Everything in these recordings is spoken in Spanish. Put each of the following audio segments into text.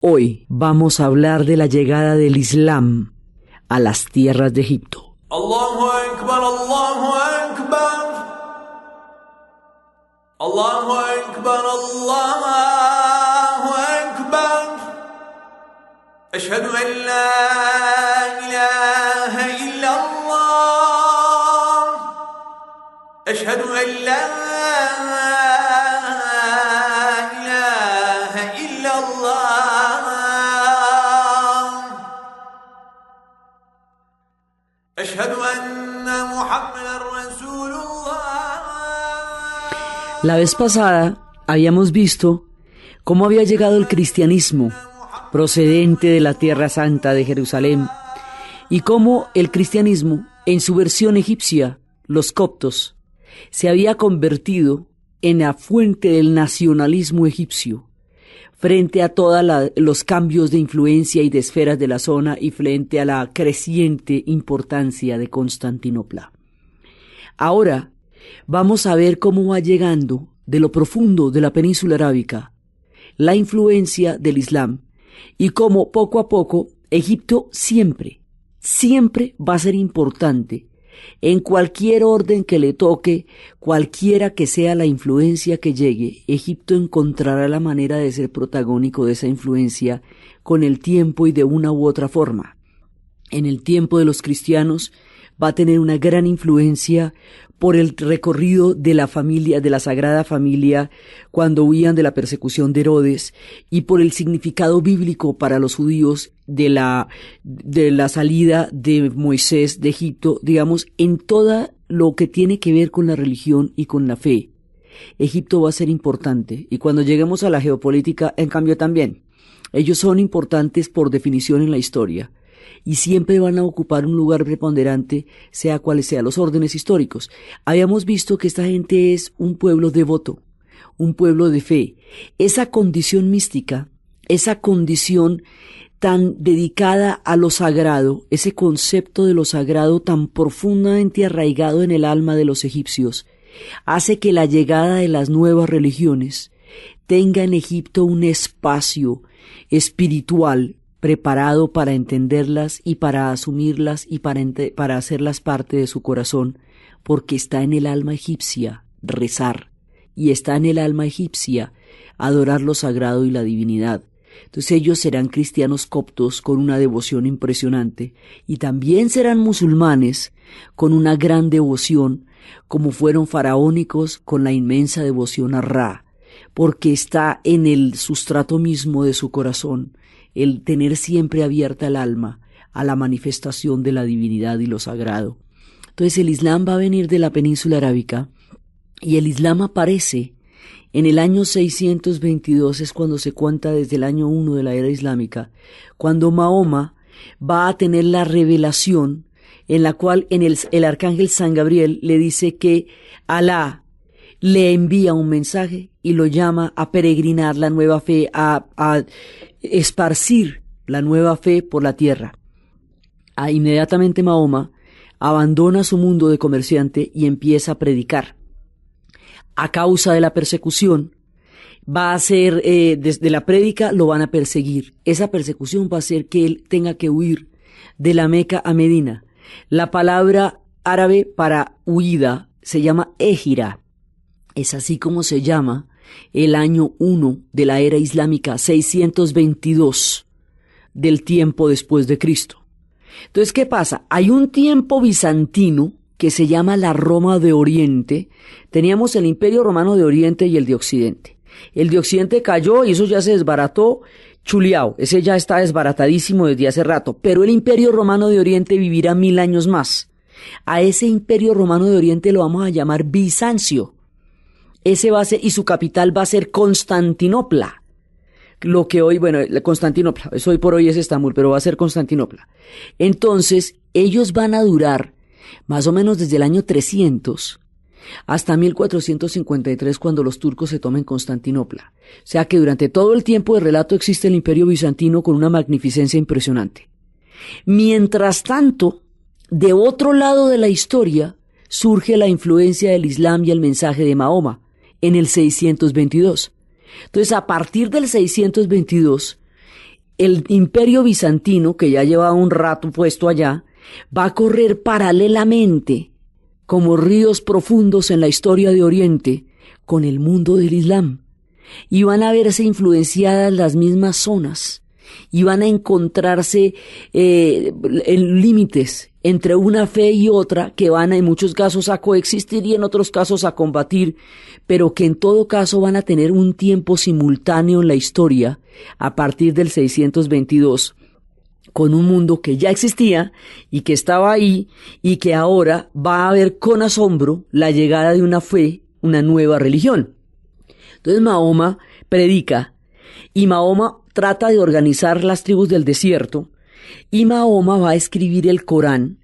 Hoy vamos a hablar de la llegada del Islam a las tierras de Egipto. Allahu Akbar, Allahu Akbar. Allahu Akbar, Allahu Akbar. Ashhadu an la ilaha illa Allah. Ashhadu an la ilaha illa Allah. La vez pasada habíamos visto cómo había llegado el cristianismo procedente de la Tierra Santa de Jerusalén y cómo el cristianismo, en su versión egipcia, los coptos, se había convertido en la fuente del nacionalismo egipcio frente a todos los cambios de influencia y de esferas de la zona y frente a la creciente importancia de Constantinopla. Ahora vamos a ver cómo va llegando de lo profundo de la península arábica la influencia del Islam y cómo poco a poco Egipto siempre va a ser importante en cualquier orden que le toque, cualquiera que sea la influencia que llegue. Egipto encontrará la manera de ser protagónico de esa influencia con el tiempo y de una u otra forma. En el tiempo de los cristianos va a tener una gran influencia por el recorrido de la familia, de la Sagrada Familia, cuando huían de la persecución de Herodes, y por el significado bíblico para los judíos de la salida de Moisés de Egipto, digamos, en todo lo que tiene que ver con la religión y con la fe. Egipto va a ser importante, y cuando lleguemos a la geopolítica, en cambio también. Ellos son importantes por definición en la historia, y siempre van a ocupar un lugar preponderante, sea cuales sean los órdenes históricos. Habíamos visto que esta gente es un pueblo devoto, un pueblo de fe. Esa condición mística, esa condición tan dedicada a lo sagrado, ese concepto de lo sagrado tan profundamente arraigado en el alma de los egipcios, hace que la llegada de las nuevas religiones tenga en Egipto un espacio espiritual preparado para entenderlas y para asumirlas y para hacerlas parte de su corazón, porque está en el alma egipcia rezar, y está en el alma egipcia adorar lo sagrado y la divinidad. Entonces ellos serán cristianos coptos con una devoción impresionante, y también serán musulmanes con una gran devoción, como fueron faraónicos con la inmensa devoción a Ra, porque está en el sustrato mismo de su corazón el tener siempre abierta el alma a la manifestación de la divinidad y lo sagrado. Entonces el Islam va a venir de la península arábica, y el Islam aparece en el año 622, es cuando se cuenta desde el año 1 de la era islámica, cuando Mahoma va a tener la revelación en la cual el arcángel San Gabriel le dice que Alá le envía un mensaje y lo llama a peregrinar la nueva fe, a esparcir la nueva fe por la tierra. Inmediatamente Mahoma abandona su mundo de comerciante y empieza a predicar. A causa de la persecución, va a ser, desde la prédica lo van a perseguir. Esa persecución va a hacer que él tenga que huir de la Meca a Medina. La palabra árabe para huida se llama égira. Es así como se llama el año 1 de la era islámica, 622 del tiempo después de Cristo. Entonces, ¿qué pasa? Hay un tiempo bizantino que se llama la Roma de Oriente. Teníamos el Imperio Romano de Oriente y el de Occidente. El de Occidente cayó y eso ya se desbarató, chuleado. Ese ya está desbaratadísimo desde hace rato. Pero el Imperio Romano de Oriente vivirá 1000 años más. A ese Imperio Romano de Oriente lo vamos a llamar Bizancio. Ese va a ser, y su capital va a ser Constantinopla. Lo que hoy, Constantinopla, eso hoy por hoy es Estambul, pero va a ser Constantinopla. Entonces, ellos van a durar más o menos desde el año 300 hasta 1453, cuando los turcos se tomen Constantinopla. O sea que durante todo el tiempo de relato existe el Imperio Bizantino con una magnificencia impresionante. Mientras tanto, de otro lado de la historia, surge la influencia del Islam y el mensaje de Mahoma, en el 622. Entonces, a partir del 622, el imperio bizantino, que ya lleva un rato puesto allá, va a correr paralelamente como ríos profundos en la historia de Oriente con el mundo del Islam. Y van a verse influenciadas las mismas zonas y van a encontrarse en límites entre una fe y otra que van en muchos casos a coexistir y en otros casos a combatir, pero que en todo caso van a tener un tiempo simultáneo en la historia a partir del 622 con un mundo que ya existía y que estaba ahí y que ahora va a ver con asombro la llegada de una fe, una nueva religión. Entonces Mahoma predica y Mahoma trata de organizar las tribus del desierto y Mahoma va a escribir el Corán,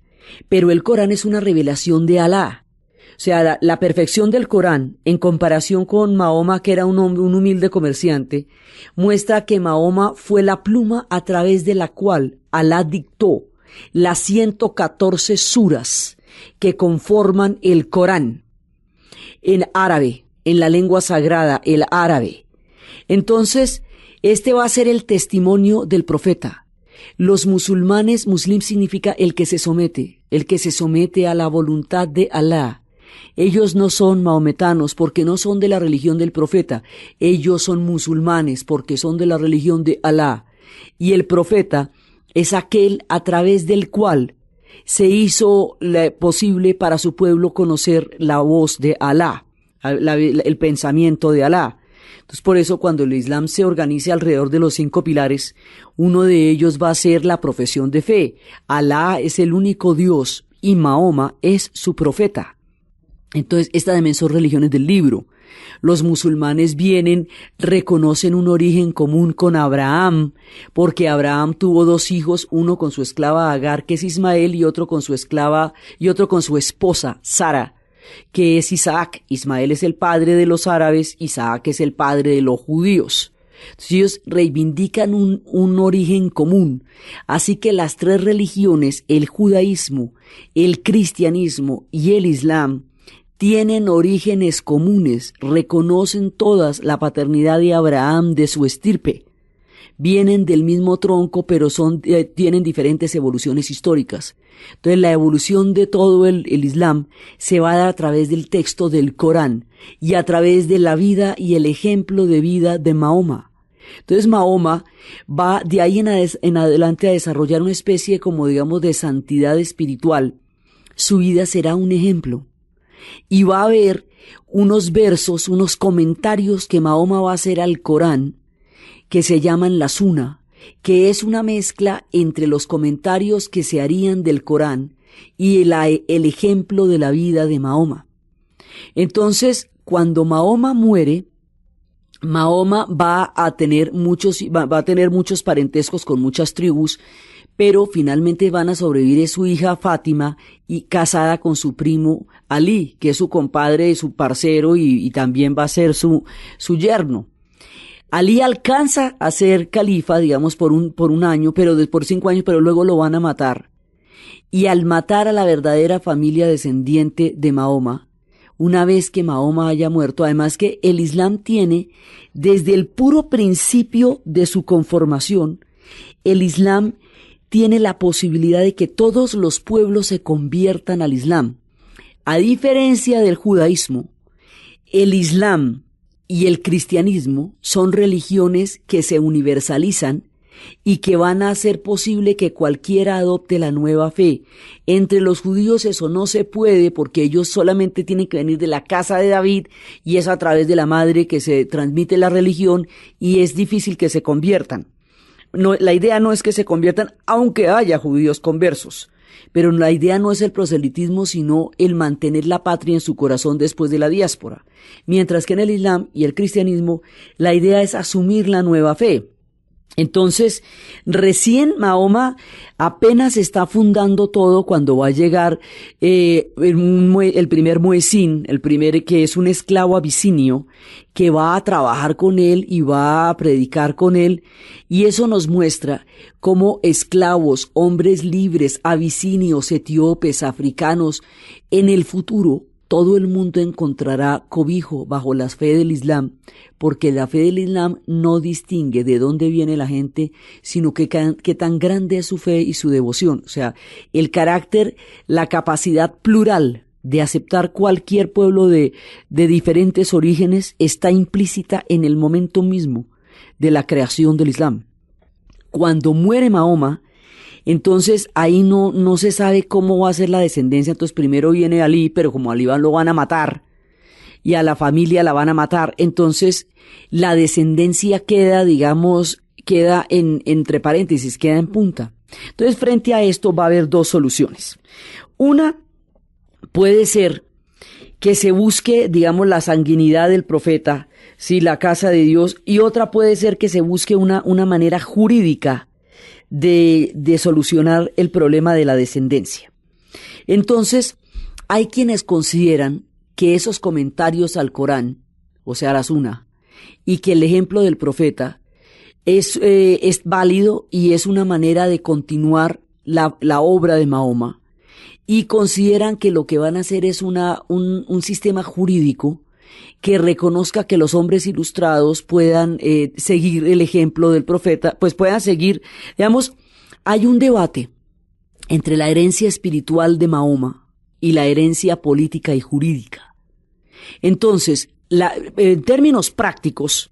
pero el Corán es una revelación de Alá. O sea, la perfección del Corán, en comparación con Mahoma, que era un hombre, un humilde comerciante, muestra que Mahoma fue la pluma a través de la cual Alá dictó las 114 suras que conforman el Corán en árabe, en la lengua sagrada, el árabe. Entonces, este va a ser el testimonio del profeta. Los musulmanes, muslim significa el que se somete a la voluntad de Alá. Ellos no son mahometanos porque no son de la religión del profeta. Ellos son musulmanes porque son de la religión de Alá. Y el profeta es aquel a través del cual se hizo posible para su pueblo conocer la voz de Alá, el pensamiento de Alá. Entonces, por eso, cuando el Islam se organice alrededor de los 5 pilares, uno de ellos va a ser la profesión de fe. Alá es el único Dios y Mahoma es su profeta. Entonces, estas también son religiones del libro. Los musulmanes vienen, reconocen un origen común con Abraham, porque Abraham tuvo 2 hijos, uno con su esclava Agar, que es Ismael, y otro con su esposa, Sara, que es Isaac. Ismael es el padre de los árabes, Isaac es el padre de los judíos. Entonces ellos reivindican un origen común. Así que las 3 religiones, el judaísmo, el cristianismo y el islam, tienen orígenes comunes, reconocen todas la paternidad de Abraham, de su estirpe. Vienen del mismo tronco, pero tienen diferentes evoluciones históricas. Entonces la evolución de todo el Islam se va a dar a través del texto del Corán y a través de la vida y el ejemplo de vida de Mahoma. Entonces Mahoma va de ahí en adelante a desarrollar una especie como digamos de santidad espiritual. Su vida será un ejemplo. Y va a haber unos versos, unos comentarios que Mahoma va a hacer al Corán, que se llaman la Suna, que es una mezcla entre los comentarios que se harían del Corán y el ejemplo de la vida de Mahoma. Entonces, cuando Mahoma muere, Mahoma va a tener muchos parentescos con muchas tribus, pero finalmente van a sobrevivir su hija Fátima y casada con su primo Ali, que es su compadre, su parcero y también va a ser su yerno. Ali alcanza a ser califa, digamos, por un año, por 5 años, pero luego lo van a matar. Y al matar a la verdadera familia descendiente de Mahoma, una vez que Mahoma haya muerto, además que el Islam tiene, desde el puro principio de su conformación, el Islam tiene la posibilidad de que todos los pueblos se conviertan al Islam. A diferencia del judaísmo, el Islam y el cristianismo son religiones que se universalizan y que van a hacer posible que cualquiera adopte la nueva fe. Entre los judíos eso no se puede porque ellos solamente tienen que venir de la casa de David y es a través de la madre que se transmite la religión y es difícil que se conviertan. No, la idea no es que se conviertan aunque haya judíos conversos, pero la idea no es el proselitismo sino el mantener la patria en su corazón después de la diáspora. Mientras que en el Islam y el cristianismo la idea es asumir la nueva fe. Entonces, recién Mahoma apenas está fundando todo cuando va a llegar el primer muezín, que es un esclavo abisinio, que va a trabajar con él y va a predicar con él, y eso nos muestra cómo esclavos, hombres libres, abisinios, etíopes, africanos, en el futuro todo el mundo encontrará cobijo bajo la fe del Islam, porque la fe del Islam no distingue de dónde viene la gente, sino que tan grande es su fe y su devoción. O sea, el carácter, la capacidad plural de aceptar cualquier pueblo de diferentes orígenes está implícita en el momento mismo de la creación del Islam. Cuando muere Mahoma, entonces ahí no se sabe cómo va a ser la descendencia. Entonces primero viene Ali, pero como Ali lo van a matar y a la familia la van a matar, entonces la descendencia queda, digamos, entre paréntesis, queda en punta. Entonces frente a esto va a haber dos soluciones. Una puede ser que se busque, digamos, la sanguinidad del profeta, sí, la casa de Dios, y otra puede ser que se busque una manera jurídica de solucionar el problema de la descendencia. Entonces, hay quienes consideran que esos comentarios al Corán, o sea, la Sunna, y que el ejemplo del profeta es válido y es una manera de continuar la obra de Mahoma, y consideran que lo que van a hacer es un sistema jurídico que reconozca que los hombres ilustrados puedan seguir el ejemplo del profeta, pues puedan seguir, digamos, hay un debate entre la herencia espiritual de Mahoma y la herencia política y jurídica. Entonces, en términos prácticos,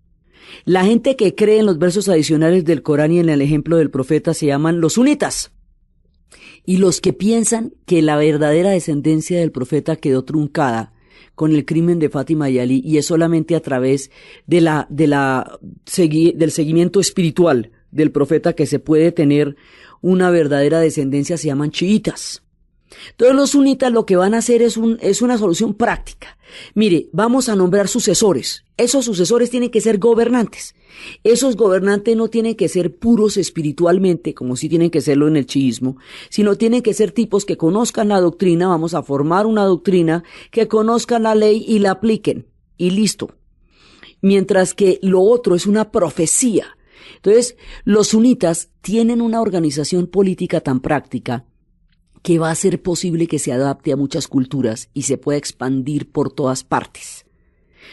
la gente que cree en los versos adicionales del Corán y en el ejemplo del profeta se llaman los sunitas. Y los que piensan que la verdadera descendencia del profeta quedó truncada con el crimen de Fátima y Ali, y es solamente a través del seguimiento espiritual del profeta que se puede tener una verdadera descendencia, se llaman chiitas. Entonces los sunitas lo que van a hacer es una solución práctica. Mire, vamos a nombrar sucesores. Esos sucesores tienen que ser gobernantes. Esos gobernantes no tienen que ser puros espiritualmente, como sí tienen que serlo en el chiismo, sino tienen que ser tipos que conozcan la doctrina. Vamos a formar una doctrina, que conozcan la ley y la apliquen. Y listo. Mientras que lo otro es una profecía. Entonces, los sunitas tienen una organización política tan práctica que va a ser posible que se adapte a muchas culturas y se pueda expandir por todas partes.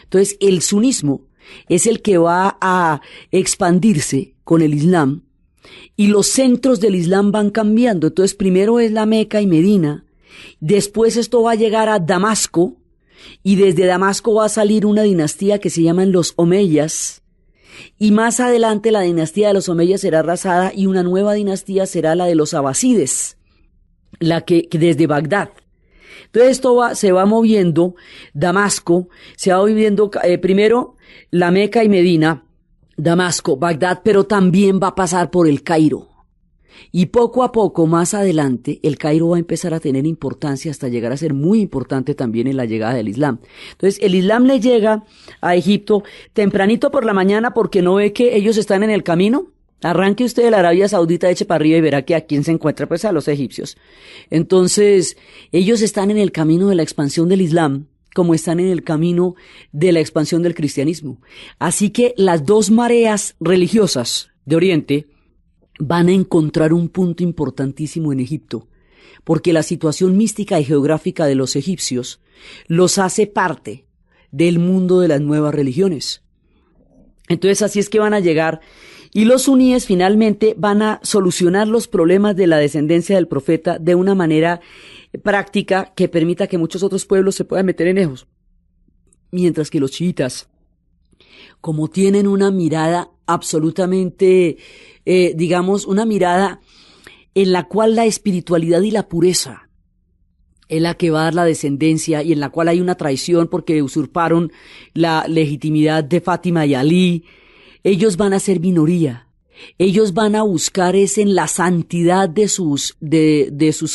Entonces, el sunismo es el que va a expandirse con el Islam, y los centros del Islam van cambiando. Entonces, primero es la Meca y Medina, después esto va a llegar a Damasco, y desde Damasco va a salir una dinastía que se llaman los Omeyas, y más adelante la dinastía de los Omeyas será arrasada y una nueva dinastía será la de los Abasides, la que desde Bagdad. Entonces esto se va moviendo, Damasco, se va moviendo primero la Meca y Medina, Damasco, Bagdad, pero también va a pasar por el Cairo. Y poco a poco, más adelante, el Cairo va a empezar a tener importancia hasta llegar a ser muy importante también en la llegada del Islam. Entonces, el Islam le llega a Egipto tempranito por la mañana porque no ve que ellos están en el camino. Arranque usted de la Arabia Saudita, eche para arriba y verá que a quién se encuentra, pues a los egipcios. Entonces, ellos están en el camino de la expansión del Islam, como están en el camino de la expansión del cristianismo. Así que las dos mareas religiosas de Oriente van a encontrar un punto importantísimo en Egipto, porque la situación mística y geográfica de los egipcios los hace parte del mundo de las nuevas religiones. Entonces, así es que van a llegar. Y los suníes finalmente van a solucionar los problemas de la descendencia del profeta de una manera práctica que permita que muchos otros pueblos se puedan meter en ellos. Mientras que los chiitas, como tienen una mirada absolutamente, digamos, una mirada en la cual la espiritualidad y la pureza es la que va a dar la descendencia, y en la cual hay una traición porque usurparon la legitimidad de Fátima y Ali, ellos van a ser minoría. Ellos van a buscar en la santidad de sus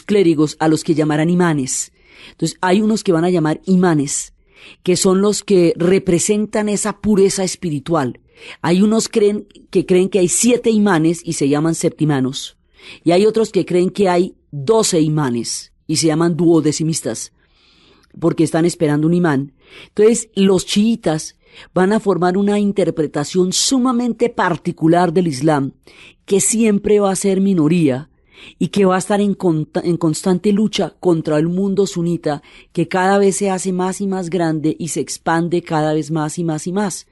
clérigos, a los que llamarán imanes. Entonces hay unos que van a llamar imanes, que son los que representan esa pureza espiritual. Hay unos que creen que hay 7 imanes y se llaman septimanos. Y hay otros que creen que hay 12 imanes y se llaman duodecimistas, porque están esperando un imán. Entonces los chiitas van a formar una interpretación sumamente particular del Islam, que siempre va a ser minoría, y que va a estar en constante lucha contra el mundo sunita, que cada vez se hace más y más grande y se expande cada vez más y más y más.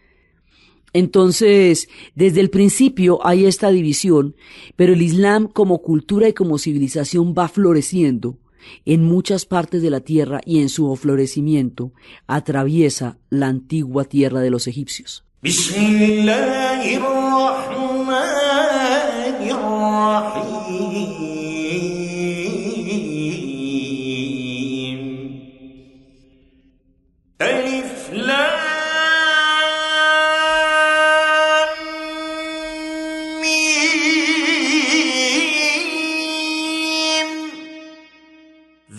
Entonces, desde el principio hay esta división, pero el Islam como cultura y como civilización va floreciendo en muchas partes de la tierra y en su florecimiento atraviesa la antigua tierra de los egipcios.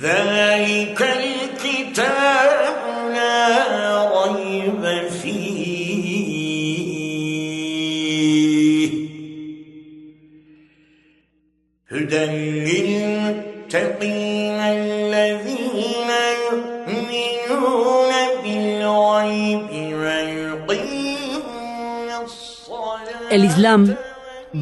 ذلك الكتاب لا ريب فيه هدى للمتقين الذين يؤمنون بالغيب ويقيمون الصلاة. El Islam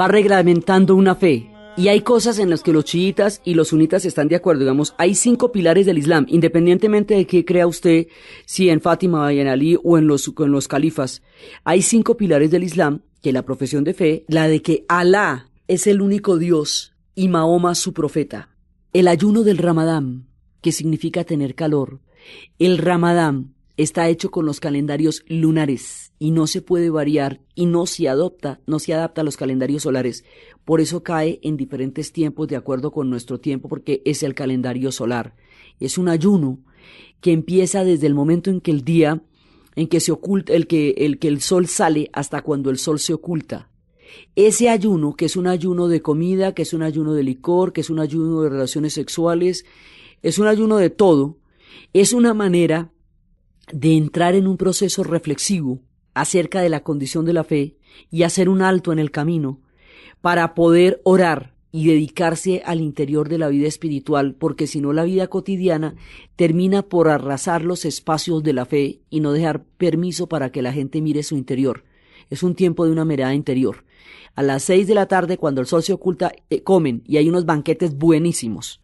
va reglamentando una fe. Y hay cosas en las que los chiitas y los sunitas están de acuerdo. Digamos, hay 5 pilares del Islam, independientemente de qué crea usted, si en Fátima, en Ali o en los califas. Hay 5 pilares del Islam, que la profesión de fe, la de que Alá es el único Dios y Mahoma su profeta. El ayuno del Ramadán, que significa tener calor. El Ramadán está hecho con los calendarios lunares y no se puede variar y no se adapta a los calendarios solares. Por eso cae en diferentes tiempos de acuerdo con nuestro tiempo, porque es el calendario solar. Es un ayuno que empieza desde el momento en que el día, en que se oculta, el que el sol sale hasta cuando el sol se oculta. Ese ayuno, que es un ayuno de comida, que es un ayuno de licor, que es un ayuno de relaciones sexuales, es un ayuno de todo, es una manera de entrar en un proceso reflexivo acerca de la condición de la fe y hacer un alto en el camino para poder orar y dedicarse al interior de la vida espiritual, porque si no la vida cotidiana termina por arrasar los espacios de la fe y no dejar permiso para que la gente mire su interior. Es un tiempo de una mirada interior. A las 6 de la tarde, cuando el sol se oculta, comen y hay unos banquetes buenísimos.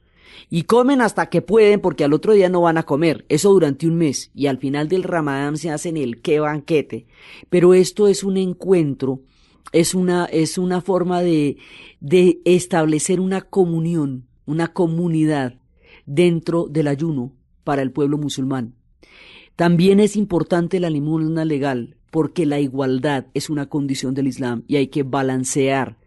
Y comen hasta que pueden, porque al otro día no van a comer. Eso durante un mes. Y al final del Ramadán se hacen el qué banquete. Pero esto es un encuentro, es una forma de establecer una comunión, una comunidad dentro del ayuno para el pueblo musulmán. También es importante la limosna legal, porque la igualdad es una condición del Islam y hay que balancear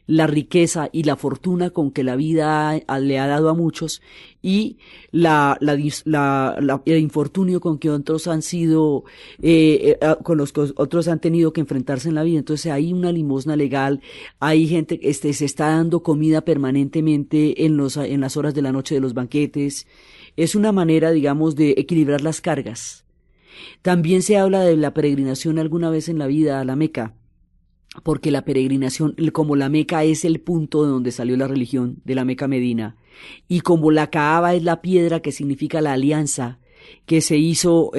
la riqueza y la fortuna con que la vida le ha dado a muchos y el infortunio con que otros han sido, con los que otros han tenido que enfrentarse en la vida. Entonces hay una limosna legal, hay gente, se está dando comida permanentemente en las horas de la noche de los banquetes. Es una manera, digamos, de equilibrar las cargas. También se habla de la peregrinación alguna vez en la vida a la Meca, porque la peregrinación, como la Meca es el punto de donde salió la religión, de la Meca a Medina, y como la Kaaba es la piedra que significa la alianza que se hizo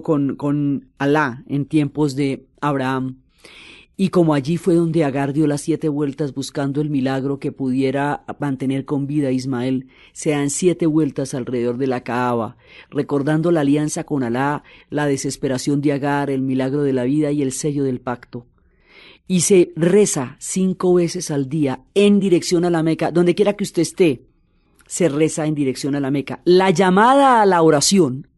con Alá en tiempos de Abraham, y como allí fue donde Agar dio las 7 vueltas buscando el milagro que pudiera mantener con vida a Ismael, se dan 7 vueltas alrededor de la Kaaba, recordando la alianza con Alá, la desesperación de Agar, el milagro de la vida y el sello del pacto. Y se reza 5 veces al día en dirección a la Meca. Donde quiera que usted esté, se reza en dirección a la Meca. La llamada a la oración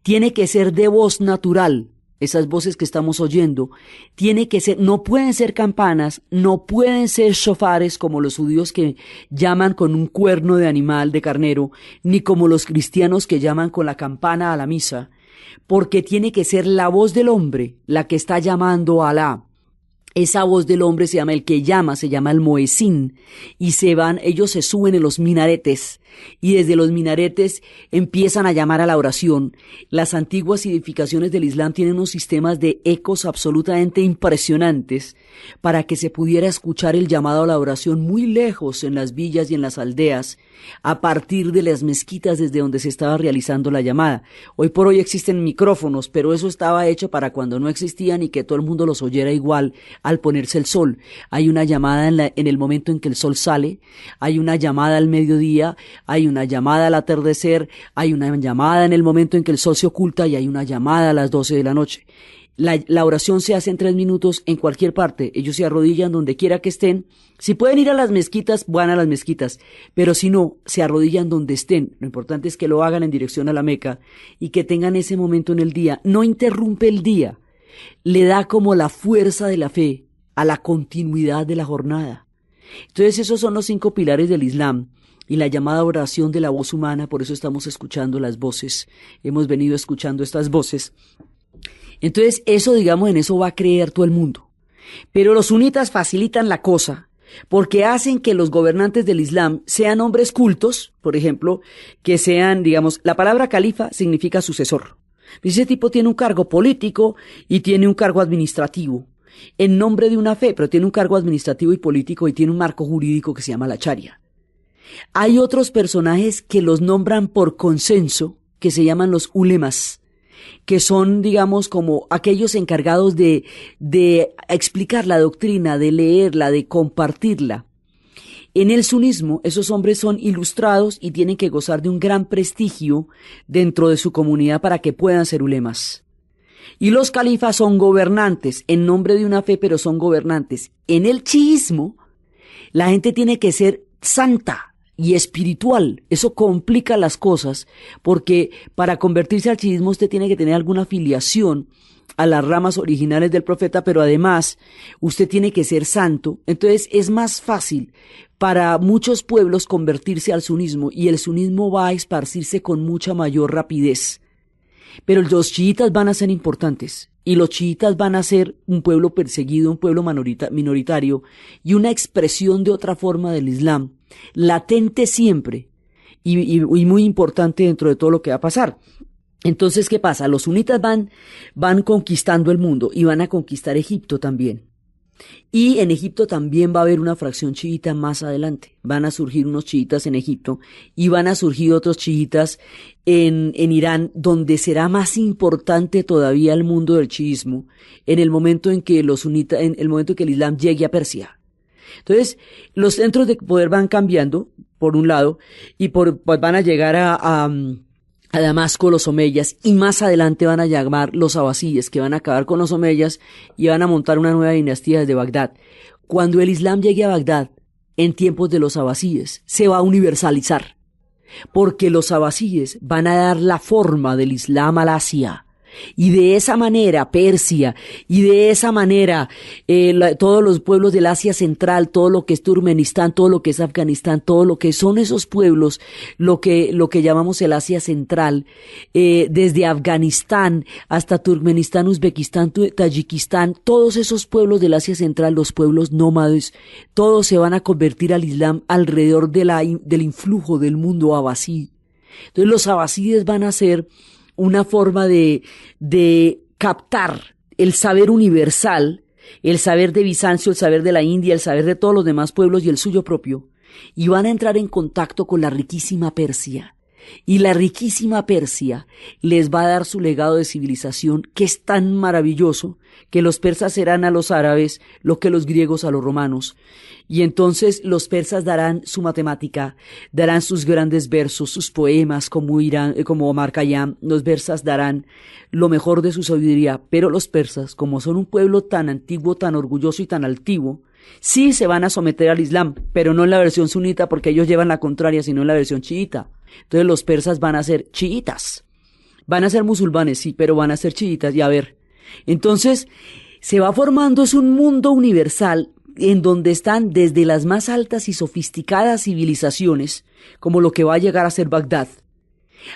tiene que ser de voz natural. Esas voces que estamos oyendo, tiene que ser, no pueden ser campanas, no pueden ser shofares como los judíos que llaman con un cuerno de animal, de carnero, ni como los cristianos que llaman con la campana a la misa, porque tiene que ser la voz del hombre la que está llamando a Alá. Esa voz del hombre se llama el Moezín, y ellos se suben en los minaretes, y desde los minaretes empiezan a llamar a la oración. Las antiguas edificaciones del Islam tienen unos sistemas de ecos absolutamente impresionantes, para que se pudiera escuchar el llamado a la oración muy lejos en las villas y en las aldeas, a partir de las mezquitas desde donde se estaba realizando la llamada. Hoy por hoy existen micrófonos, pero eso estaba hecho para cuando no existían y que todo el mundo los oyera igual al ponerse el sol. Hay una llamada en el momento en que el sol sale, hay una llamada al mediodía, hay una llamada al atardecer, hay una llamada en el momento en que el sol se oculta y hay una llamada a las 12 de la noche. La oración se hace en 3 minutos en cualquier parte. Ellos se arrodillan donde quiera que estén. Si pueden ir a las mezquitas, van a las mezquitas. Pero si no, se arrodillan donde estén. Lo importante es que lo hagan en dirección a la Meca y que tengan ese momento en el día. No interrumpe el día. Le da como la fuerza de la fe a la continuidad de la jornada. Entonces esos son los 5 pilares del Islam. Y la llamada oración de la voz humana, por eso estamos escuchando las voces. Hemos venido escuchando estas voces. Entonces, eso, digamos, en eso va a creer todo el mundo. Pero los sunitas facilitan la cosa porque hacen que los gobernantes del Islam sean hombres cultos, por ejemplo, que sean, digamos, la palabra califa significa sucesor. Ese tipo tiene un cargo político y tiene un cargo administrativo en nombre de una fe, pero tiene un cargo administrativo y político y tiene un marco jurídico que se llama la Sharia. Hay otros personajes que los nombran por consenso, que se llaman los ulemas, que son, digamos, como aquellos encargados de explicar la doctrina, de leerla, de compartirla. En el sunismo, esos hombres son ilustrados y tienen que gozar de un gran prestigio dentro de su comunidad para que puedan ser ulemas. Y los califas son gobernantes, en nombre de una fe, pero son gobernantes. En el chiismo, la gente tiene que ser santa y espiritual. Eso complica las cosas, porque para convertirse al chiismo usted tiene que tener alguna afiliación a las ramas originales del profeta, pero además usted tiene que ser santo. Entonces es más fácil para muchos pueblos convertirse al sunismo y el sunismo va a esparcirse con mucha mayor rapidez. Pero los chiitas van a ser importantes y los chiitas van a ser un pueblo perseguido, un pueblo minoritario y una expresión de otra forma del Islam, latente siempre y muy importante dentro de todo lo que va a pasar. Entonces, ¿qué pasa? Los sunitas van conquistando el mundo y van a conquistar Egipto también. Y en Egipto también va a haber una fracción chiita más adelante. Van a surgir unos chiitas en Egipto y van a surgir otros chiitas en Irán, donde será más importante todavía el mundo del chiismo en el momento en que en el momento en que el Islam llegue a Persia. Entonces, los centros de poder van cambiando, por un lado, y pues van a llegar a Damasco los omeyas, y más adelante van a llamar los abasíes, que van a acabar con los omeyas y van a montar una nueva dinastía desde Bagdad. Cuando el Islam llegue a Bagdad, en tiempos de los abasíes, se va a universalizar, porque los abasíes van a dar la forma del Islam al Asia. Y de esa manera Persia, y de esa manera todos los pueblos del Asia Central, todo lo que es Turkmenistán, todo lo que es Afganistán, todo lo que son esos pueblos, lo que llamamos el Asia Central, desde Afganistán hasta Turkmenistán, Uzbekistán, Tayikistán, todos esos pueblos del Asia Central, los pueblos nómades, todos se van a convertir al Islam alrededor del influjo del mundo abasí. Entonces los abasíes van a ser una forma de captar el saber universal, el saber de Bizancio, el saber de la India, el saber de todos los demás pueblos y el suyo propio, y van a entrar en contacto con la riquísima Persia. Y la riquísima Persia les va a dar su legado de civilización, que es tan maravilloso que los persas serán a los árabes lo que los griegos a los romanos. Y entonces los persas darán su matemática, darán sus grandes versos, sus poemas como Omar Khayyam. Los persas darán lo mejor de su sabiduría, pero los persas, como son un pueblo tan antiguo, tan orgulloso y tan altivo, sí se van a someter al Islam, pero no en la versión sunita porque ellos llevan la contraria, sino en la versión chiita. Entonces los persas van a ser chiitas, van a ser musulmanes, sí, pero van a ser chiitas, y a ver. Entonces se va formando, es un mundo universal en donde están desde las más altas y sofisticadas civilizaciones, como lo que va a llegar a ser Bagdad,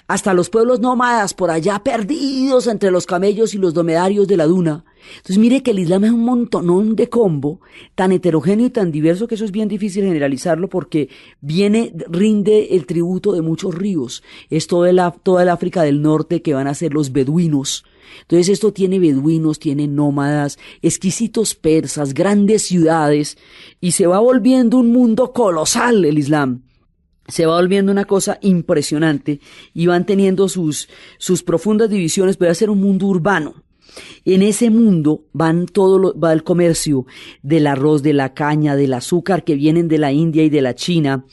hasta los pueblos nómadas por allá perdidos entre los camellos y los dromedarios de la duna. Entonces mire que el Islam es un montonón de combo, tan heterogéneo y tan diverso que eso es bien difícil generalizarlo porque rinde el tributo de muchos ríos. Es toda el África del Norte que van a ser los beduinos. Entonces esto tiene beduinos, tiene nómadas, exquisitos persas, grandes ciudades y se va volviendo un mundo colosal el Islam. Se va volviendo una cosa impresionante y van teniendo sus profundas divisiones, pero va a ser un mundo urbano. En ese mundo va el comercio del arroz, de la caña, del azúcar que vienen de la India y de la China,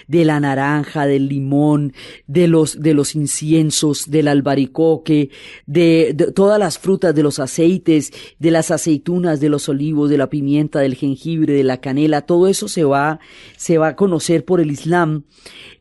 de la naranja, del limón, de los inciensos, del albaricoque, de todas las frutas, de los aceites, de las aceitunas, de los olivos, de la pimienta, del jengibre, de la canela. Todo eso se va a conocer por el Islam.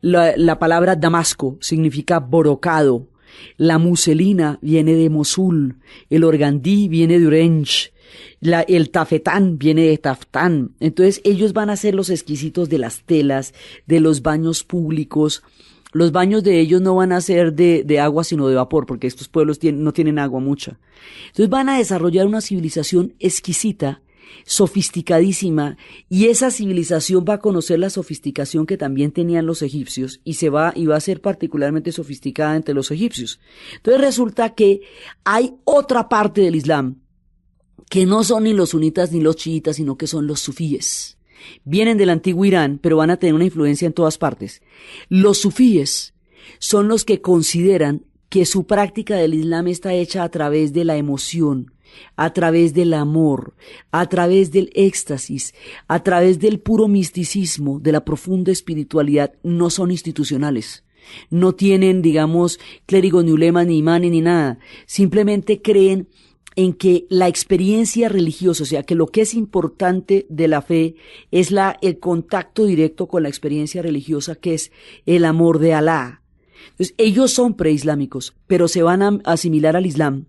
La palabra Damasco significa borocado. La muselina viene de Mosul, el organdí viene de Orange, el tafetán viene de Taftán. Entonces ellos van a ser los exquisitos de las telas, de los baños públicos. Los baños de ellos no van a ser de agua sino de vapor, porque estos pueblos no tienen agua mucha. Entonces van a desarrollar una civilización exquisita, sofisticadísima, y esa civilización va a conocer la sofisticación que también tenían los egipcios y va a ser particularmente sofisticada entre los egipcios. Entonces resulta que hay otra parte del Islam que no son ni los sunitas ni los chiitas, sino que son los sufíes. Vienen del antiguo Irán, pero van a tener una influencia en todas partes. Los sufíes son los que consideran que su práctica del Islam está hecha a través de la emoción, a través del amor, a través del éxtasis, a través del puro misticismo, de la profunda espiritualidad. No son institucionales, no tienen, digamos, clérigos, ni ulemas, ni imanes, ni nada. Simplemente creen en que la experiencia religiosa, o sea, que lo que es importante de la fe es el contacto directo con la experiencia religiosa, que es el amor de Alá. Entonces, ellos son preislámicos, pero se van a asimilar al Islam.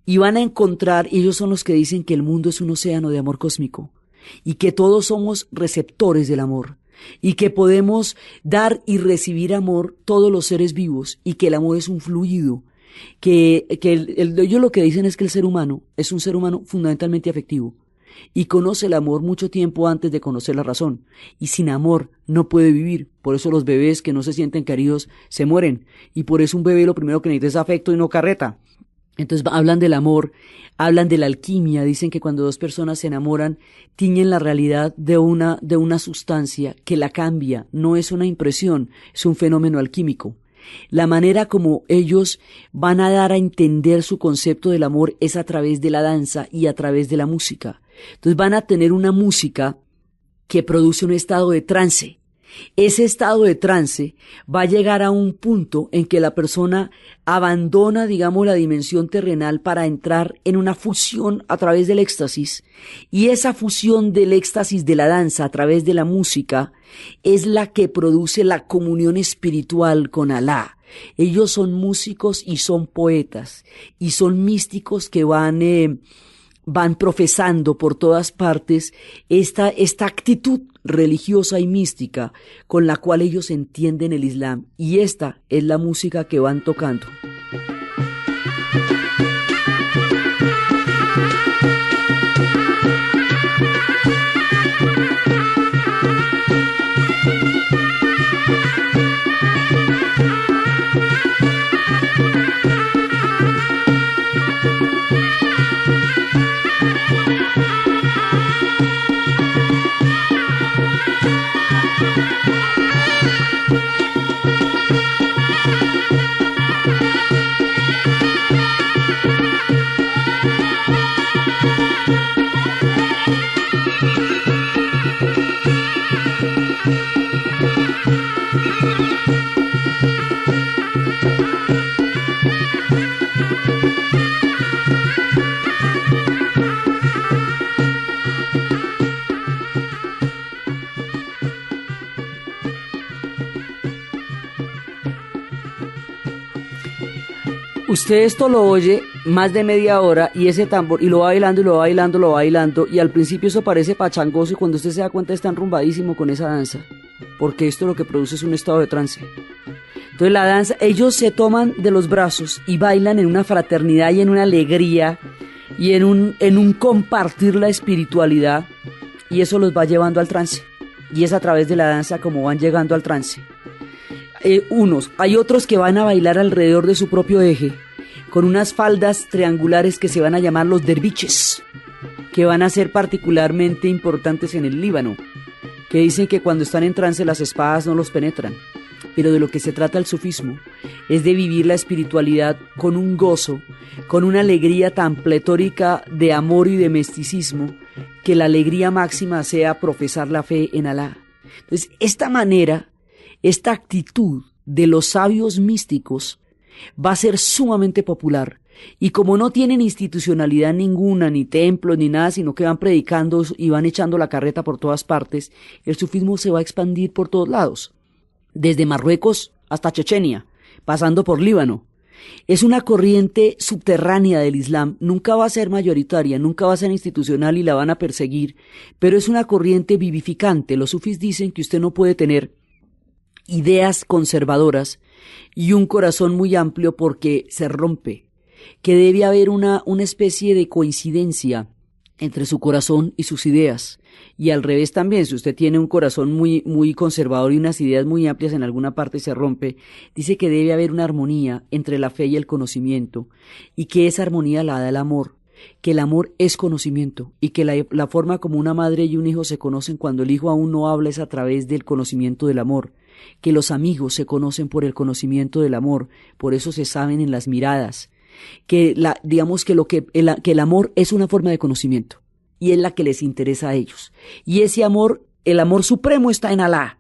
Y van a encontrar, ellos son los que dicen que el mundo es un océano de amor cósmico y que todos somos receptores del amor y que podemos dar y recibir amor todos los seres vivos y que el amor es un fluido, ellos lo que dicen es que el ser humano es un ser humano fundamentalmente afectivo y conoce el amor mucho tiempo antes de conocer la razón, y sin amor no puede vivir. Por eso los bebés que no se sienten queridos se mueren, y por eso un bebé lo primero que necesita es afecto y no carreta. Entonces hablan del amor, hablan de la alquimia, dicen que cuando dos personas se enamoran, tiñen la realidad de una sustancia que la cambia, no es una impresión, es un fenómeno alquímico. La manera como ellos van a dar a entender su concepto del amor es a través de la danza y a través de la música. Entonces van a tener una música que produce un estado de trance. Ese estado de trance va a llegar a un punto en que la persona abandona, digamos, la dimensión terrenal para entrar en una fusión a través del éxtasis, y esa fusión del éxtasis de la danza a través de la música es la que produce la comunión espiritual con Alá. Ellos son músicos y son poetas y son místicos que van profesando por todas partes esta actitud religiosa y mística con la cual ellos entienden el Islam, y esta es la música que van tocando. Usted esto lo oye más de media hora y ese tambor, y lo va bailando, y lo va bailando, lo va bailando, y al principio eso parece pachangoso, y cuando usted se da cuenta está enrumbadísimo con esa danza, porque esto lo que produce es un estado de trance. Entonces la danza, ellos se toman de los brazos y bailan en una fraternidad y en una alegría y en un compartir la espiritualidad, y eso los va llevando al trance. Y es a través de la danza como van llegando al trance. Hay otros que van a bailar alrededor de su propio eje, con unas faldas triangulares que se van a llamar los derviches, que van a ser particularmente importantes en el Líbano, que dicen que cuando están en trance las espadas no los penetran. Pero de lo que se trata el sufismo es de vivir la espiritualidad con un gozo, con una alegría tan pletórica de amor y de misticismo, que la alegría máxima sea profesar la fe en Alá. Entonces, esta manera, esta actitud de los sabios místicos va a ser sumamente popular. Y como no tienen institucionalidad ninguna, ni templos, ni nada, sino que van predicando y van echando la carreta por todas partes, el sufismo se va a expandir por todos lados. Desde Marruecos hasta Chechenia, pasando por Líbano. Es una corriente subterránea del Islam, nunca va a ser mayoritaria, nunca va a ser institucional y la van a perseguir, pero es una corriente vivificante. Los sufís dicen que usted no puede tener ideas conservadoras y un corazón muy amplio porque se rompe, que debe haber una especie de coincidencia entre su corazón y sus ideas. Y al revés también, si usted tiene un corazón muy, muy conservador y unas ideas muy amplias, en alguna parte se rompe. Dice que debe haber una armonía entre la fe y el conocimiento, y que esa armonía la da el amor, que el amor es conocimiento, y que la forma como una madre y un hijo se conocen cuando el hijo aún no habla es a través del conocimiento del amor, que los amigos se conocen por el conocimiento del amor, por eso se saben en las miradas, que el amor es una forma de conocimiento. Y es la que les interesa a ellos. Y ese amor, el amor supremo está en Alá.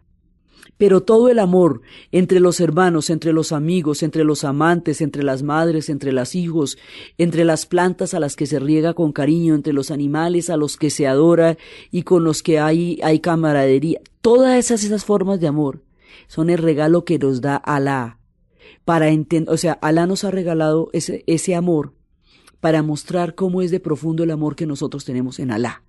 Pero todo el amor entre los hermanos, entre los amigos, entre los amantes, entre las madres, entre los hijos, entre las plantas a las que se riega con cariño, entre los animales a los que se adora y con los que hay camaradería. Todas esas formas de amor son el regalo que nos da Alá. Alá nos ha regalado ese amor para mostrar cómo es de profundo el amor que nosotros tenemos en Alá.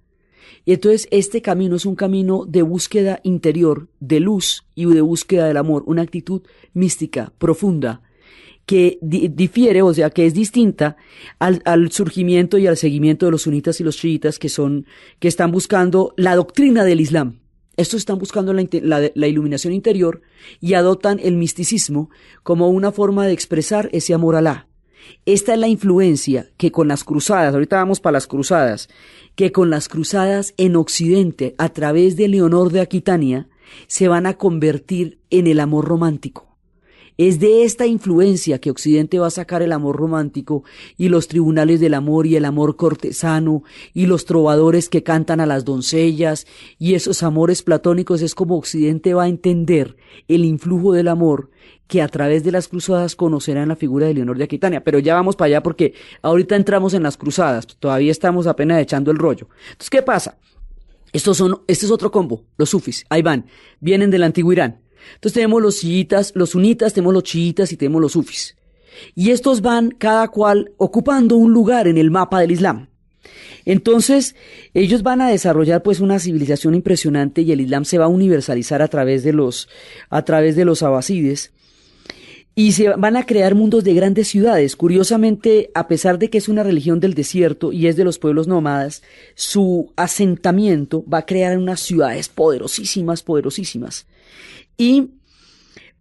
Y entonces este camino es un camino de búsqueda interior, de luz y de búsqueda del amor, una actitud mística, profunda, que difiere, o sea, que es distinta al surgimiento y al seguimiento de los sunitas y los chiitas, que están buscando la doctrina del Islam. Estos están buscando la iluminación interior y adoptan el misticismo como una forma de expresar ese amor a Alá. Esta es la influencia que con las cruzadas, ahorita vamos para las cruzadas, que con las cruzadas en Occidente, a través de Leonor de Aquitania, se van a convertir en el amor romántico. Es de esta influencia que Occidente va a sacar el amor romántico y los tribunales del amor y el amor cortesano y los trovadores que cantan a las doncellas y esos amores platónicos. Es como Occidente va a entender el influjo del amor que a través de las cruzadas conocerán la figura de Leonor de Aquitania. Pero ya vamos para allá porque ahorita entramos en las cruzadas, todavía estamos apenas echando el rollo. Entonces, ¿qué pasa? Este es otro combo, los sufis, ahí van, vienen del antiguo Irán. Entonces tenemos los chiitas, los sunitas, tenemos los chiitas y tenemos los sufis. Y estos van cada cual ocupando un lugar en el mapa del Islam. Entonces ellos van a desarrollar pues una civilización impresionante y el Islam se va a universalizar a través de los abasides. Y se van a crear mundos de grandes ciudades. Curiosamente, a pesar de que es una religión del desierto y es de los pueblos nómadas, su asentamiento va a crear unas ciudades poderosísimas. Y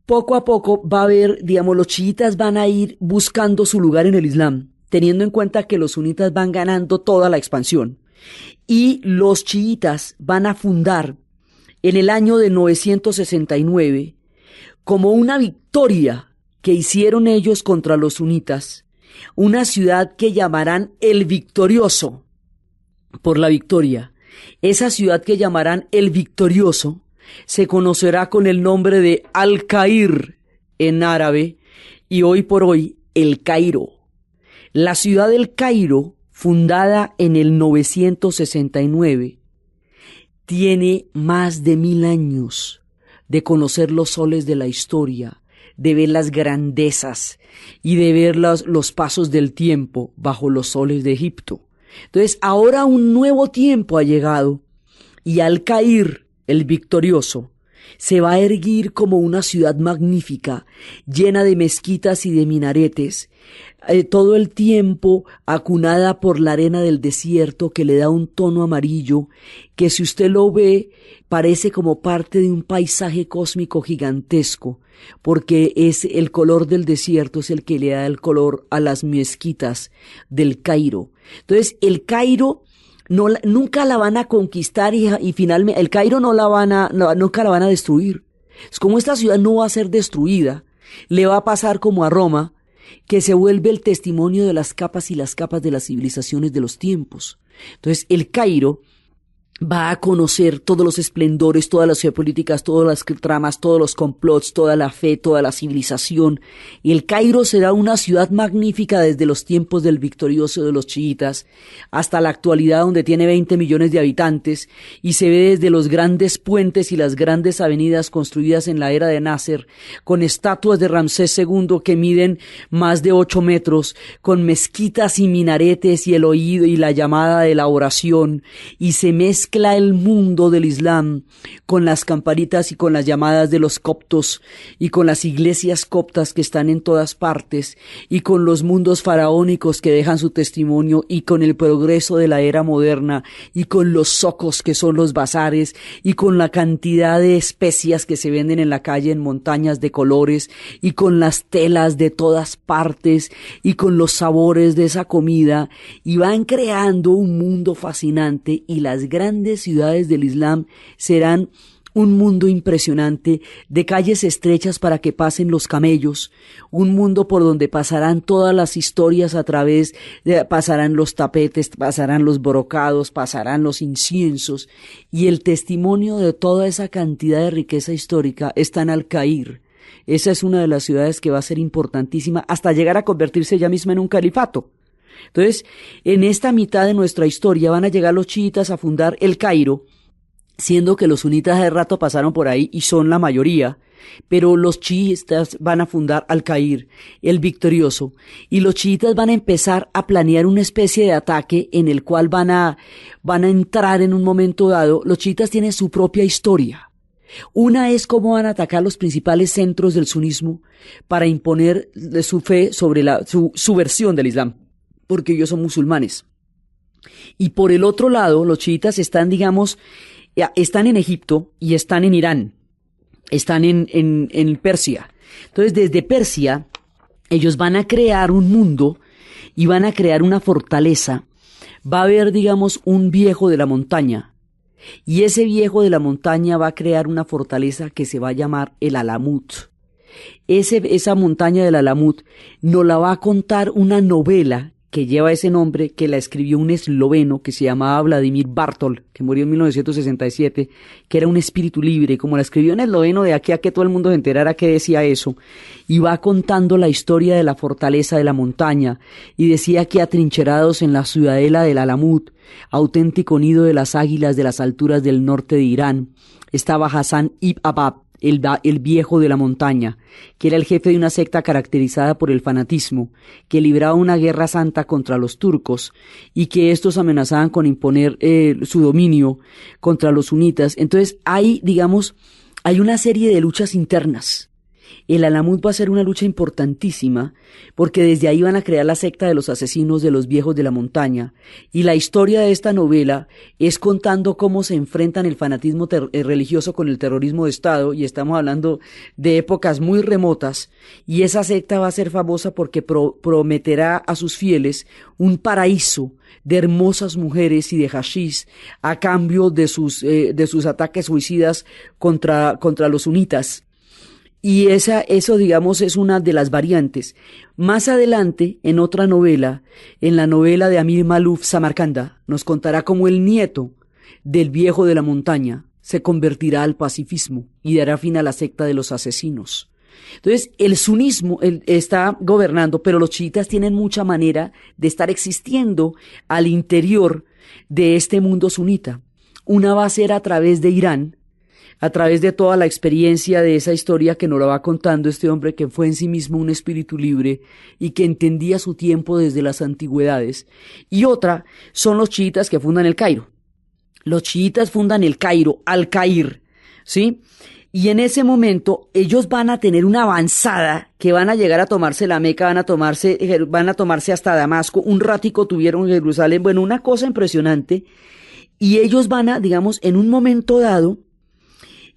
poco a poco va a haber, los chiitas van a ir buscando su lugar en el Islam, teniendo en cuenta que los sunitas van ganando toda la expansión. Y los chiitas van a fundar en el año de 969, como una victoria que hicieron ellos contra los sunitas, una ciudad que llamarán El Victorioso, por la victoria. Esa ciudad que llamarán El Victorioso se conocerá con el nombre de Al-Cair en árabe y hoy por hoy El Cairo. La ciudad del Cairo, fundada en el 969, tiene más de 1000 años de conocer los soles de la historia, de ver las grandezas y de ver los pasos del tiempo bajo los soles de Egipto. Entonces, ahora un nuevo tiempo ha llegado y Al-Cair, el victorioso, se va a erguir como una ciudad magnífica, llena de mezquitas y de minaretes, todo el tiempo acunada por la arena del desierto que le da un tono amarillo, que si usted lo ve parece como parte de un paisaje cósmico gigantesco, porque es el color del desierto es el que le da el color a las mezquitas del Cairo. Entonces el Cairo nunca la van a conquistar y finalmente el Cairo nunca la van a destruir. Es como esta ciudad no va a ser destruida, le va a pasar como a Roma, que se vuelve el testimonio de las capas y las capas de las civilizaciones de los tiempos. Entonces el Cairo va a conocer todos los esplendores, todas las geopolíticas, todas las tramas, todos los complots, toda la fe, toda la civilización. Y el Cairo será una ciudad magnífica desde los tiempos del victorioso de los chiitas hasta la actualidad, donde tiene 20 millones de habitantes y se ve desde los grandes puentes y las grandes avenidas construidas en la era de Nasser, con estatuas de Ramsés II que miden más de 8 metros, con mezquitas y minaretes y el oído y la llamada de la oración, y se mezcla el mundo del Islam con las campanitas y con las llamadas de los coptos y con las iglesias coptas que están en todas partes y con los mundos faraónicos que dejan su testimonio y con el progreso de la era moderna y con los zocos que son los bazares y con la cantidad de especias que se venden en la calle en montañas de colores y con las telas de todas partes y con los sabores de esa comida, y van creando un mundo fascinante, y las grandes ciudades del Islam serán un mundo impresionante de calles estrechas para que pasen los camellos, un mundo por donde pasarán todas las historias pasarán los tapetes, pasarán los brocados, pasarán los inciensos, y el testimonio de toda esa cantidad de riqueza histórica está en Al-Cair. Esa es una de las ciudades que va a ser importantísima hasta llegar a convertirse ella misma en un califato. Entonces, en esta mitad de nuestra historia van a llegar los chiitas a fundar el Cairo, siendo que los sunitas de rato pasaron por ahí y son la mayoría, pero los chiitas van a fundar Al-Cair, el victorioso, y los chiitas van a empezar a planear una especie de ataque en el cual van a entrar en un momento dado. Los chiitas tienen su propia historia. Una es cómo van a atacar los principales centros del sunismo para imponer su fe sobre su versión del Islam, porque ellos son musulmanes. Y por el otro lado, los chiitas están en Egipto y están en Irán, están en Persia. Entonces, desde Persia, ellos van a crear un mundo y van a crear una fortaleza. Va a haber, un viejo de la montaña, y ese viejo de la montaña va a crear una fortaleza que se va a llamar el Alamut. Esa montaña del Alamut nos la va a contar una novela que lleva ese nombre, que la escribió un esloveno que se llamaba Vladimir Bartol, que murió en 1967, que era un espíritu libre, y como la escribió en esloveno, de aquí a que todo el mundo se enterara que decía eso, y va contando la historia de la fortaleza de la montaña, y decía que atrincherados en la ciudadela del Alamut, auténtico nido de las águilas de las alturas del norte de Irán, estaba Hassan ibn Abab, el viejo de la montaña, que era el jefe de una secta caracterizada por el fanatismo, que libraba una guerra santa contra los turcos y que estos amenazaban con imponer su dominio contra los sunitas. Entonces hay una serie de luchas internas. El Alamut va a ser una lucha importantísima porque desde ahí van a crear la secta de los asesinos de los viejos de la montaña, y la historia de esta novela es contando cómo se enfrentan el fanatismo religioso con el terrorismo de Estado, y estamos hablando de épocas muy remotas, y esa secta va a ser famosa porque prometerá a sus fieles un paraíso de hermosas mujeres y de hashish a cambio de sus ataques suicidas contra los sunitas. Y eso, es una de las variantes. Más adelante, en otra novela, en la novela de Amir Maluf Samarcanda, nos contará cómo el nieto del viejo de la montaña se convertirá al pacifismo y dará fin a la secta de los asesinos. Entonces, el sunismo está gobernando, pero los chiitas tienen mucha manera de estar existiendo al interior de este mundo sunita. Una va a ser a través de Irán, a través de toda la experiencia de esa historia que nos la va contando este hombre que fue en sí mismo un espíritu libre y que entendía su tiempo desde las antigüedades. Y otra son los chiitas que fundan el Cairo. Los chiitas fundan el Cairo, Al-Cair, ¿sí? Y en ese momento ellos van a tener una avanzada que van a llegar a tomarse la Meca, van a tomarse hasta Damasco, un ratico tuvieron Jerusalén, bueno, una cosa impresionante. Y ellos van a, digamos, en un momento dado,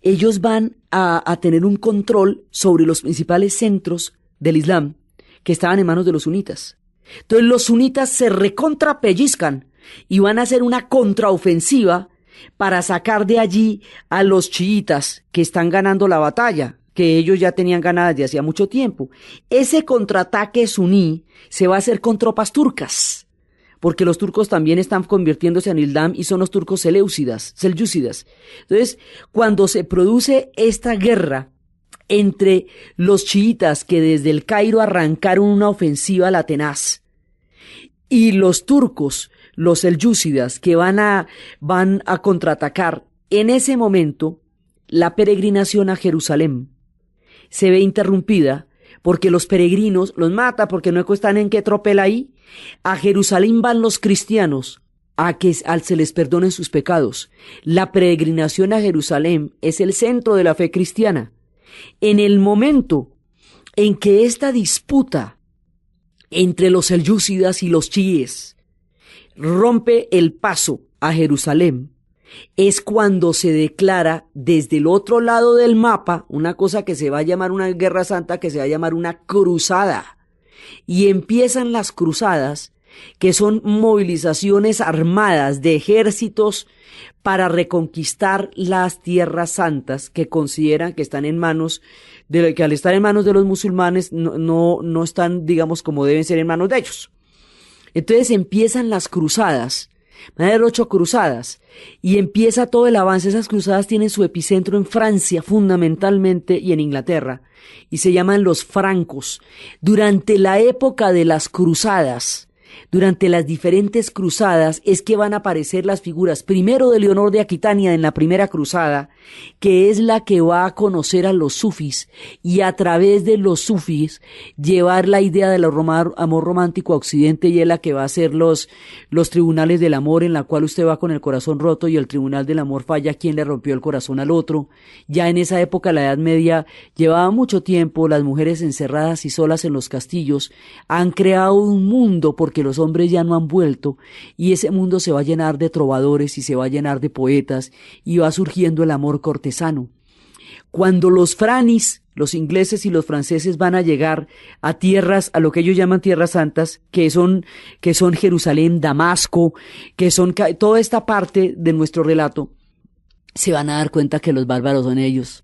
ellos van a tener un control sobre los principales centros del Islam que estaban en manos de los sunitas. Entonces los sunitas se recontrapellizcan y van a hacer una contraofensiva para sacar de allí a los chiitas que están ganando la batalla, que ellos ya tenían ganada desde hacía mucho tiempo. Ese contraataque suní se va a hacer con tropas turcas, porque los turcos también están convirtiéndose en Islam y son los turcos selyúcidas. Entonces, cuando se produce esta guerra entre los chiitas que desde el Cairo arrancaron una ofensiva la tenaz y los turcos, los selyúcidas que van a contraatacar, en ese momento la peregrinación a Jerusalén se ve interrumpida porque los peregrinos los mata porque no están en qué tropel ahí. A Jerusalén van los cristianos a que se les perdonen sus pecados. La peregrinación a Jerusalén es el centro de la fe cristiana. En el momento en que esta disputa entre los selyúcidas y los chiíes rompe el paso a Jerusalén, es cuando se declara desde el otro lado del mapa una cosa que se va a llamar una guerra santa, que se va a llamar una cruzada. Y empiezan las cruzadas, que son movilizaciones armadas de ejércitos para reconquistar las tierras santas que consideran que están en manos que al estar en manos de los musulmanes no están, digamos, como deben ser en manos de ellos. Entonces empiezan las cruzadas, van a haber 8 cruzadas, y empieza todo el avance. Esas cruzadas tienen su epicentro en Francia fundamentalmente y en Inglaterra, y se llaman los francos. Durante la época de las cruzadas, durante las diferentes cruzadas, es que van a aparecer las figuras, primero de Leonor de Aquitania en la primera cruzada, que es la que va a conocer a los sufis y a través de los sufis llevar la idea del amor romántico a Occidente, y es la que va a hacer los tribunales del amor, en la cual usted va con el corazón roto y el tribunal del amor falla quien le rompió el corazón al otro. Ya en esa época, la Edad Media, llevaba mucho tiempo las mujeres encerradas y solas en los castillos, han creado un mundo porque los hombres ya no han vuelto, y ese mundo se va a llenar de trovadores y se va a llenar de poetas, y va surgiendo el amor cortesano. Cuando los franis, los ingleses y los franceses, van a llegar a tierras, a lo que ellos llaman tierras santas, que son Jerusalén, Damasco, que son toda esta parte de nuestro relato, se van a dar cuenta que los bárbaros son ellos.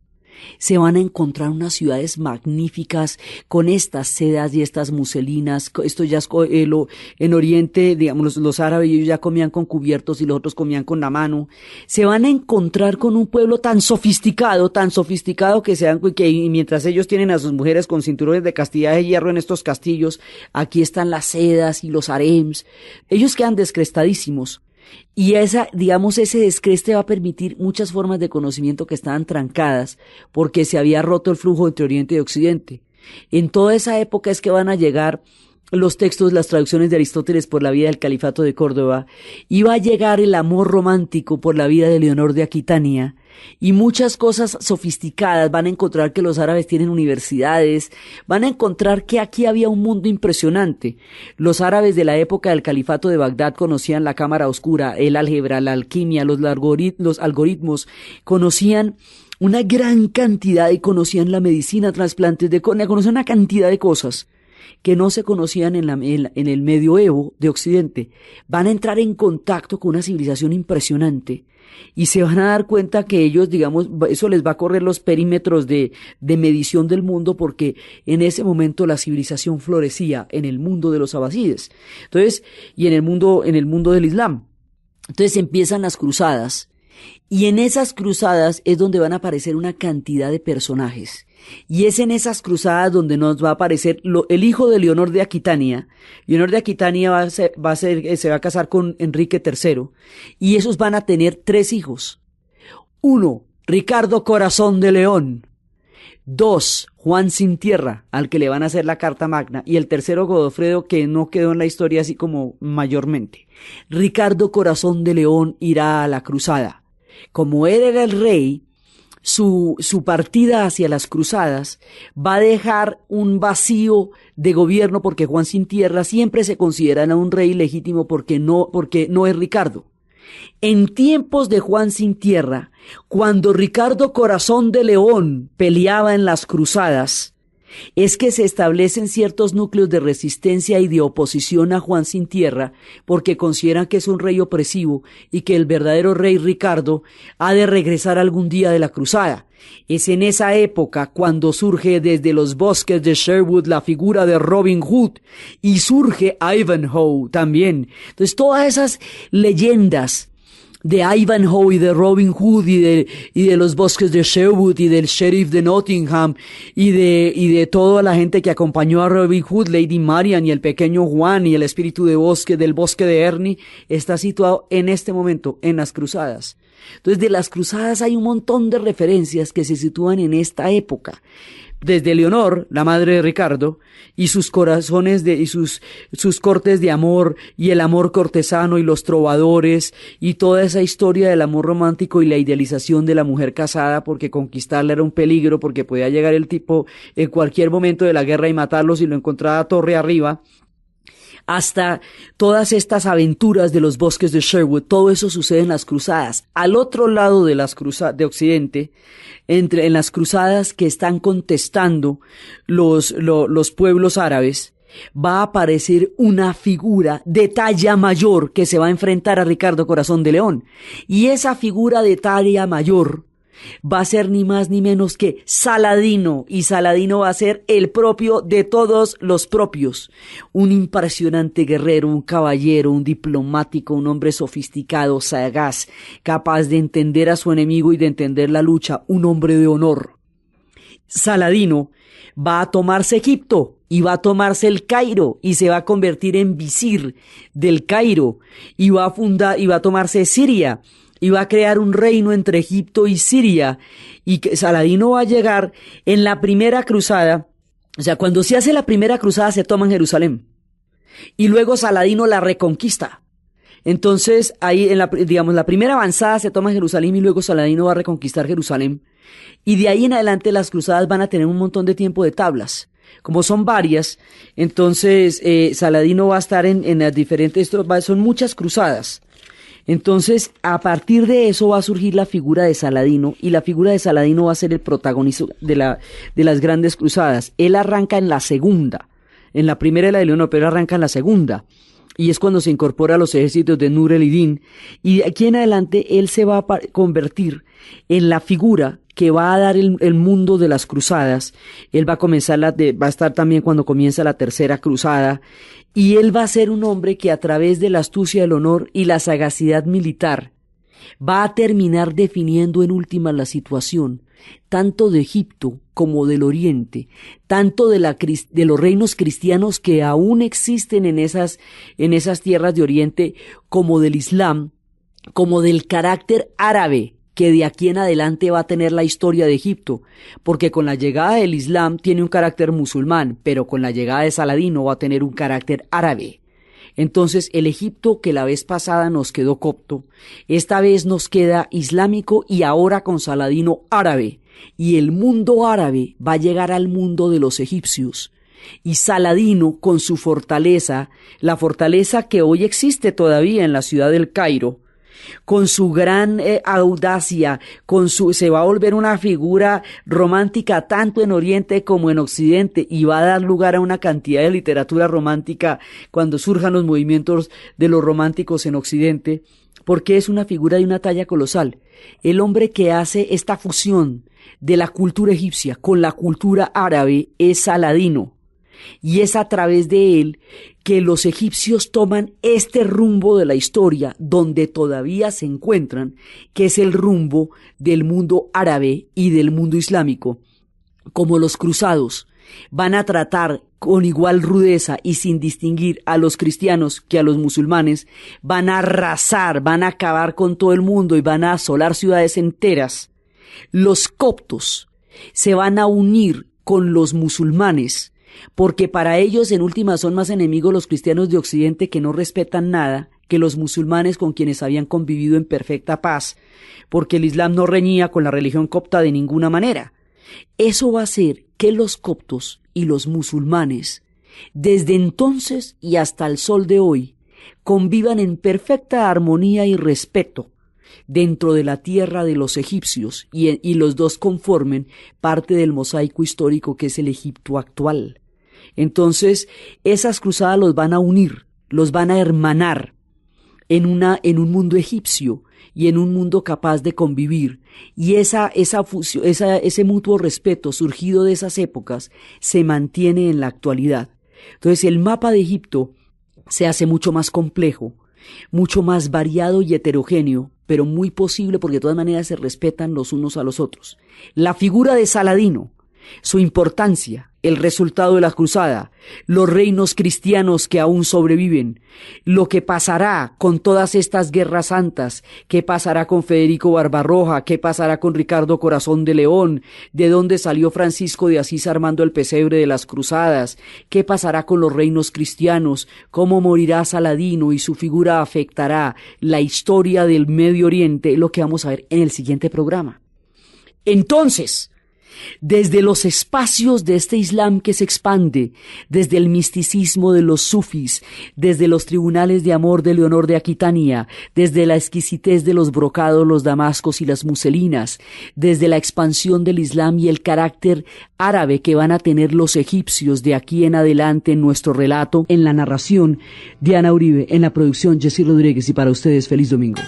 Se van a encontrar unas ciudades magníficas con estas sedas y estas muselinas. Esto ya es en Oriente, digamos, los árabes, ellos ya comían con cubiertos y los otros comían con la mano. Se van a encontrar con un pueblo tan sofisticado que mientras ellos tienen a sus mujeres con cinturones de castidad de hierro en estos castillos, aquí están las sedas y los harems. Ellos quedan descrestadísimos. Y ese descreste va a permitir muchas formas de conocimiento que estaban trancadas porque se había roto el flujo entre Oriente y Occidente. En toda esa época es que van a llegar los textos, las traducciones de Aristóteles por la vida del Califato de Córdoba, y va a llegar el amor romántico por la vida de Leonor de Aquitania, y muchas cosas sofisticadas. Van a encontrar que los árabes tienen universidades, van a encontrar que aquí había un mundo impresionante. Los árabes de la época del Califato de Bagdad conocían la cámara oscura, el álgebra, la alquimia, los algoritmos, conocían una gran cantidad, y conocían la medicina, trasplantes de córnea, conocían una cantidad de cosas que no se conocían en el medioevo de Occidente. Van a entrar en contacto con una civilización impresionante y se van a dar cuenta que ellos, digamos, eso les va a correr los perímetros de medición del mundo, porque en ese momento la civilización florecía en el mundo de los abasides. Entonces, y en el mundo del Islam. Entonces empiezan las cruzadas, y en esas cruzadas es donde van a aparecer una cantidad de personajes. Y es en esas cruzadas donde nos va a aparecer el hijo de Leonor de Aquitania. Leonor de Aquitania se va a casar con Enrique III, y esos van a tener 3 hijos. 1, Ricardo Corazón de León. 2, Juan Sin Tierra, al que le van a hacer la Carta Magna. Y el tercero, Godofredo, que no quedó en la historia así como mayormente. Ricardo Corazón de León irá a la cruzada. Como él era el rey, su partida hacia las cruzadas va a dejar un vacío de gobierno, porque Juan Sin Tierra siempre se considera un rey legítimo porque no es Ricardo. En tiempos de Juan Sin Tierra, cuando Ricardo Corazón de León peleaba en las cruzadas, es que se establecen ciertos núcleos de resistencia y de oposición a Juan Sin Tierra, porque consideran que es un rey opresivo y que el verdadero rey Ricardo ha de regresar algún día de la cruzada. Es en esa época cuando surge desde los bosques de Sherwood la figura de Robin Hood y surge Ivanhoe también. Entonces todas esas leyendas de Ivanhoe y de Robin Hood y de los bosques de Sherwood y del sheriff de Nottingham y de toda la gente que acompañó a Robin Hood, Lady Marian y el pequeño Juan y el espíritu del bosque de Ernie, está situado en este momento en las cruzadas. Entonces, de las cruzadas hay un montón de referencias que se sitúan en esta época. Desde Leonor, la madre de Ricardo, y sus corazones y sus cortes de amor, y el amor cortesano, y los trovadores, y toda esa historia del amor romántico y la idealización de la mujer casada, porque conquistarla era un peligro, porque podía llegar el tipo en cualquier momento de la guerra y matarlos si lo encontraba torre arriba, hasta todas estas aventuras de los bosques de Sherwood. Todo eso sucede en las cruzadas. Al otro lado de las cruzadas de Occidente, en las cruzadas que están contestando los pueblos árabes, va a aparecer una figura de talla mayor que se va a enfrentar a Ricardo Corazón de León. Y esa figura de talla mayor va a ser ni más ni menos que Saladino, y Saladino va a ser el propio de todos los propios, un impresionante guerrero, un caballero, un diplomático, un hombre sofisticado, sagaz, capaz de entender a su enemigo y de entender la lucha, un hombre de honor. Saladino va a tomarse Egipto y va a tomarse el Cairo y se va a convertir en visir del Cairo y va a tomarse Siria. Y va a crear un reino entre Egipto y Siria, y que Saladino va a llegar en la primera cruzada. O sea, cuando se hace la primera cruzada se toma en Jerusalén, y luego Saladino la reconquista. Entonces, ahí la primera avanzada se toma en Jerusalén, y luego Saladino va a reconquistar Jerusalén, y de ahí en adelante las cruzadas van a tener un montón de tiempo de tablas. Como son varias, entonces Saladino va a estar en las diferentes, son muchas cruzadas. Entonces, a partir de eso va a surgir la figura de Saladino, y la figura de Saladino va a ser el protagonista de las grandes cruzadas. Él arranca en la segunda, en la primera de la de Leonor, pero arranca en la segunda, y es cuando se incorpora a los ejércitos de Nur el-Din, y de aquí en adelante él se va a convertir en la figura que va a dar el mundo de las cruzadas. Él va a estar también cuando comienza la tercera cruzada, y él va a ser un hombre que a través de la astucia, el honor y la sagacidad militar va a terminar definiendo en última la situación tanto de Egipto como del Oriente, tanto de los reinos cristianos que aún existen en esas tierras de Oriente, como del Islam, como del carácter árabe que de aquí en adelante va a tener la historia de Egipto, porque con la llegada del Islam tiene un carácter musulmán, pero con la llegada de Saladino va a tener un carácter árabe. Entonces el Egipto que la vez pasada nos quedó copto, esta vez nos queda islámico, y ahora con Saladino árabe, y el mundo árabe va a llegar al mundo de los egipcios. Y Saladino, con su fortaleza, la fortaleza que hoy existe todavía en la ciudad del Cairo, con su gran audacia, se va a volver una figura romántica tanto en Oriente como en Occidente, y va a dar lugar a una cantidad de literatura romántica cuando surjan los movimientos de los románticos en Occidente, porque es una figura de una talla colosal. El hombre que hace esta fusión de la cultura egipcia con la cultura árabe es Saladino. Y es a través de él que los egipcios toman este rumbo de la historia donde todavía se encuentran, que es el rumbo del mundo árabe y del mundo islámico. Como los cruzados van a tratar con igual rudeza y sin distinguir a los cristianos que a los musulmanes, van a arrasar, van a acabar con todo el mundo y van a asolar ciudades enteras. Los coptos se van a unir con los musulmanes, porque para ellos en última son más enemigos los cristianos de Occidente, que no respetan nada, que los musulmanes con quienes habían convivido en perfecta paz, porque el Islam no reñía con la religión copta de ninguna manera. Eso va a hacer que los coptos y los musulmanes, desde entonces y hasta el sol de hoy, convivan en perfecta armonía y respeto dentro de la tierra de los egipcios y los dos conformen parte del mosaico histórico que es el Egipto actual. Entonces, esas cruzadas los van a unir, los van a hermanar en un mundo egipcio y en un mundo capaz de convivir. Y ese mutuo respeto surgido de esas épocas se mantiene en la actualidad. Entonces, el mapa de Egipto se hace mucho más complejo, mucho más variado y heterogéneo, pero muy posible porque de todas maneras se respetan los unos a los otros. La figura de Saladino, su importancia, el resultado de la cruzada, los reinos cristianos que aún sobreviven, lo que pasará con todas estas guerras santas, qué pasará con Federico Barbarroja, qué pasará con Ricardo Corazón de León, de dónde salió Francisco de Asís armando el pesebre de las cruzadas, qué pasará con los reinos cristianos, cómo morirá Saladino y su figura afectará la historia del Medio Oriente, lo que vamos a ver en el siguiente programa. Entonces, desde los espacios de este Islam que se expande, desde el misticismo de los sufis, desde los tribunales de amor de Leonor de Aquitania, desde la exquisitez de los brocados, los damascos y las muselinas, desde la expansión del Islam y el carácter árabe que van a tener los egipcios de aquí en adelante en nuestro relato, en la narración Diana Uribe, en la producción Jessy Rodríguez y para ustedes feliz domingo.